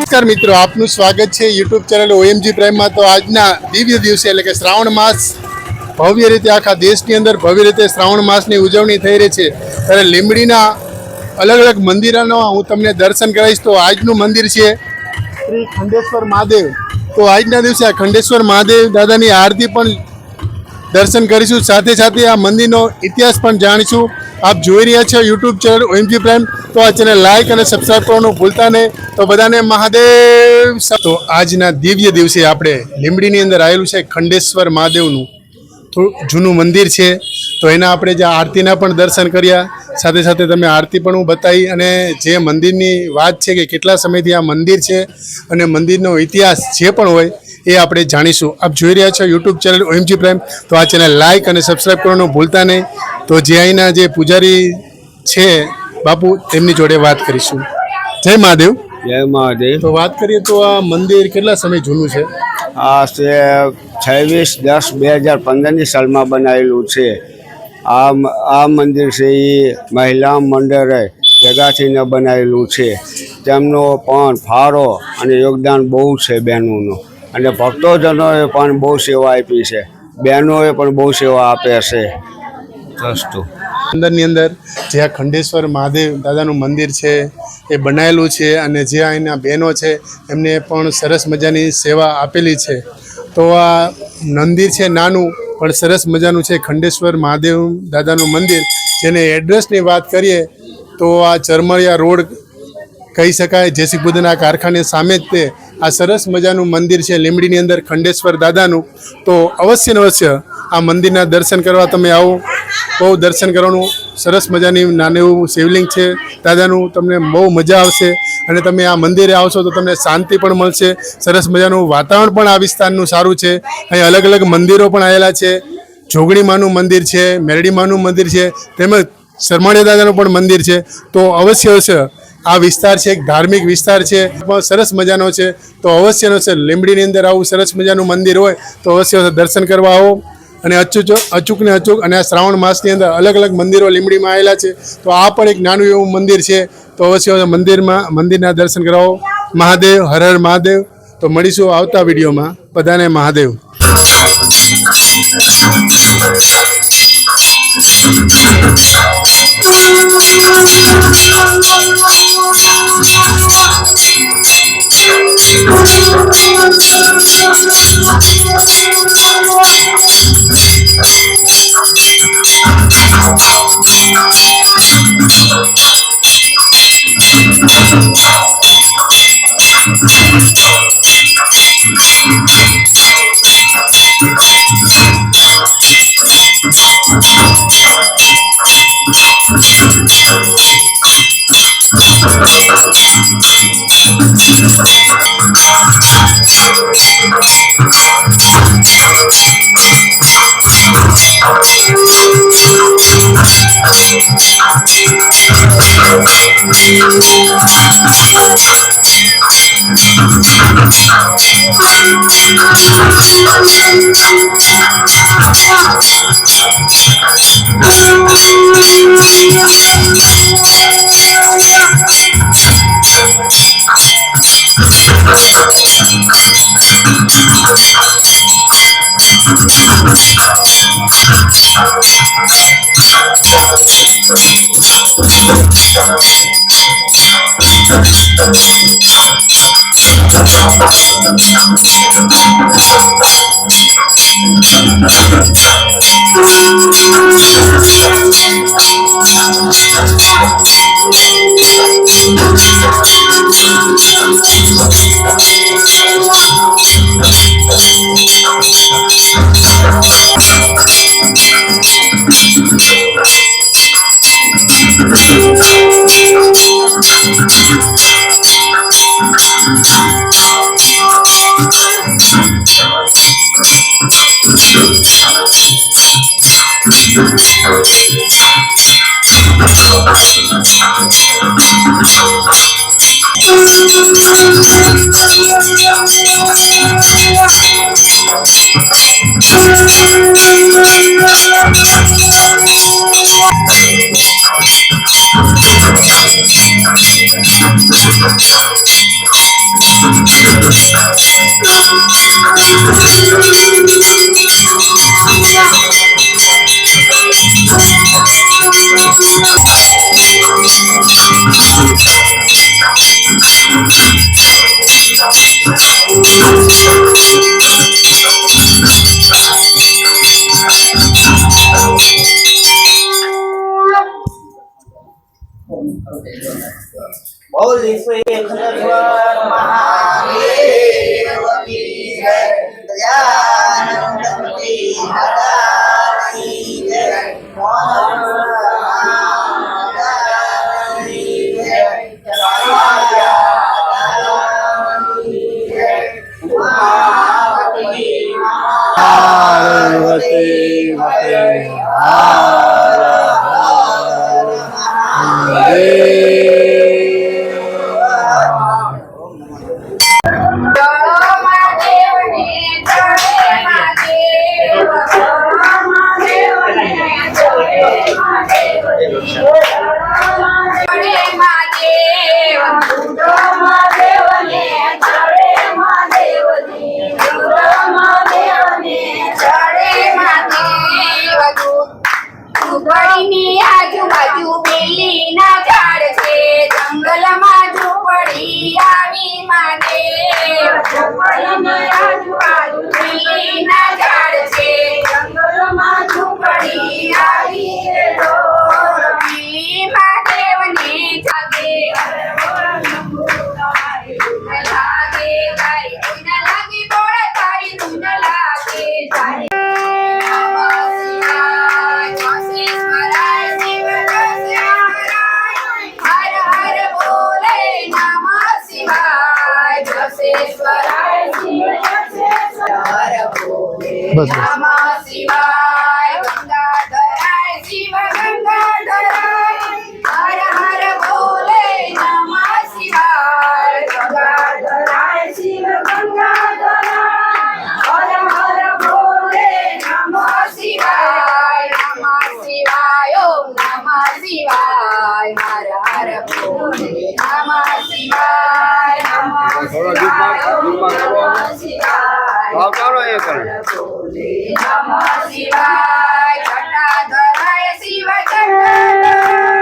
નમસ્કાર મિત્રો, આપનું સ્વાગત છે યુટ્યુબ ચેનલ OMG પ્રાઇમમાં। તો આજના દિવ્ય દિવસે એટલે કે શ્રાવણ માસ ભવ્ય રીતે આખા દેશની અંદર ભવ્ય રીતે શ્રાવણ માસની ઉજવણી થઈ રહી છે। ત્યારે લીંબડીના અલગ અલગ મંદિરોનો હું તમને દર્શન કરાવીશ। તો આજનું મંદિર છે શ્રી ખંડેશ્વર મહાદેવ। તો આજના દિવસે આ ખંડેશ્વર મહાદેવ દાદાની આરતી પણ દર્શન કરીશું, સાથે સાથે આ મંદિરનો ઇતિહાસ પણ જાણીશું। आप જોઈ રહ્યા છો યુટ્યુબ ચેનલ OMG પ્રાઇમ। તો આ ચેનલ લાઈક અને સબસ્ક્રાઈબ કરવાનું ભૂલતા નહીં। તો બધાને મહાદેવ। તો આજના દિવ્ય દિવસે આપણે લીંબડીની અંદર આવેલું છે ખંડેશ્વર મહાદેવનું થોડું જૂનું મંદિર છે। તો એના આપણે જે આરતીના પણ દર્શન કર્યા, સાથે સાથે તમે આરતી પણ હું બતાવી, અને જે મંદિરની વાત છે કે કેટલા સમયથી આ મંદિર છે અને મંદિરનો ઇતિહાસ જે પણ હોય એ આપણે જાણીશું। આપ જોઈ રહ્યા છો યુટ્યુબ ચેનલ OMG પ્રાઇમ। તો આ ચેનલ લાઈક અને સબસ્ક્રાઈબ કરવાનું ભૂલતા નહીં। તો જે અહીંના જે પૂજારી છે બાપુ, તેમની જોડે વાત કરીશું। જય મહાદેવ। જય મહાદેવ। તો વાત કરીએ તો આ મંદિર કેટલા સમય જૂનું છે? આ છે 26/10/2015 સાલમાં બનાવેલું છે। આ મંદિર છે એ મહિલા મંડળે ભેગા થઈને બનાવેલું છે। તેમનો પણ ફાળો અને યોગદાન બહુ છે બહેનોનું, અને ભક્તોજનોએ પણ બહુ સેવા આપી છે। બહેનોએ પણ બહુ સેવા આપે છે। અંદરની અંદર જે આ ખંડેશ્વર મહાદેવ દાદાનું મંદિર છે એ બનાવેલું છે, અને જે અહીંના બહેનો છે એમને પણ સરસ મજાની સેવા આપેલી છે। તો આ મંદિર છે નાનું પણ સરસ મજાનું છે, ખંડેશ્વર મહાદેવ દાદાનું મંદિર। જેને એડ્રેસની વાત કરીએ તો આ ચરમરિયા રોડ કહી શકાય, જેસી બુદ્ધના કારખાને સામે જ તે આ સરસ મજાનું મંદિર છે લીંબડીની અંદર ખંડેશ્વર દાદાનું। તો અવશ્ય ને અવશ્ય આ મંદિરના દર્શન કરવા તમે આવો। બહુ દર્શન કરવાનું સરસ મજાની નાનું એવું શિવલિંગ છે દાદાનું, તમને બહુ મજા આવશે। અને તમે આ મંદિરે આવશો તો તમને શાંતિ પણ મળશે। સરસ મજાનું વાતાવરણ પણ આ વિસ્તારનું સારું છે। અહીં અલગ અલગ મંદિરો પણ આવેલા છે। જોગણીમાનું મંદિર છે, મેરડીમાનું મંદિર છે, તેમજ શરમાળિયા દાદાનું પણ મંદિર છે। તો અવશ્ય અવશ્ય આ વિસ્તાર છે એક ધાર્મિક વિસ્તાર છે, પણ સરસ મજાનો છે। તો અવશ્ય અવશ્ય લીંબડીની અંદર આવું સરસ મજાનું મંદિર હોય તો અવશ્ય દર્શન કરવા આવો। અને અચૂક ને અચૂક, અને આ શ્રાવણ માસની અંદર અલગ અલગ મંદિરો લીંબડીમાં આવેલા છે। તો આ પણ એક નાનું એવું મંદિર છે। તો અવશ્ય મંદિરના દર્શન કરાવો। મહાદેવ, હર હર મહાદેવ। તો મળીશું આવતા વિડીયોમાં। બધાને મહાદેવ। બોલ શ્રી ખંડેશ્વર મહાદેવ કી જય. દયાનંદ મૂર્તિ મહારાજની જય. મહારાજની જય. રાજાની જય. ઉમાપતિ પાર્વતી પતે હર હર મહાદેવ. આજુબાજુ બેલીના ઝાડ છે, જંગલમાં ઝૂંપડી આવી મહાદેવ. ઝૂંપડીની આજુબાજુ બેલીના ઝાડ છે, જંગલમાં ઝૂંપડી આવી રે ઢોર. બેલી મહાદેવને જાગે લાગે તારી ધૂન લાગી બોળ તારી ધૂન લાગે તારી. બસ. નમઃ શિવાય ગંગાધરાય શિવ ગંગાધરાય હર હર બોલે. નમઃ શિવાય ગંગાધરાય શિવ ગંગાધરાય હર હર બોલે. નમઃ શિવાય નમઃ શિવાય ઓમ નમઃ શિવાય હર હર બોલે. નમઃ શિવાય નમઃ શિવાય ઓમ નમઃ શિવાય આવતારો એ કરે નમઃ શિવાય જટાધરાય શિવ જટાધરાય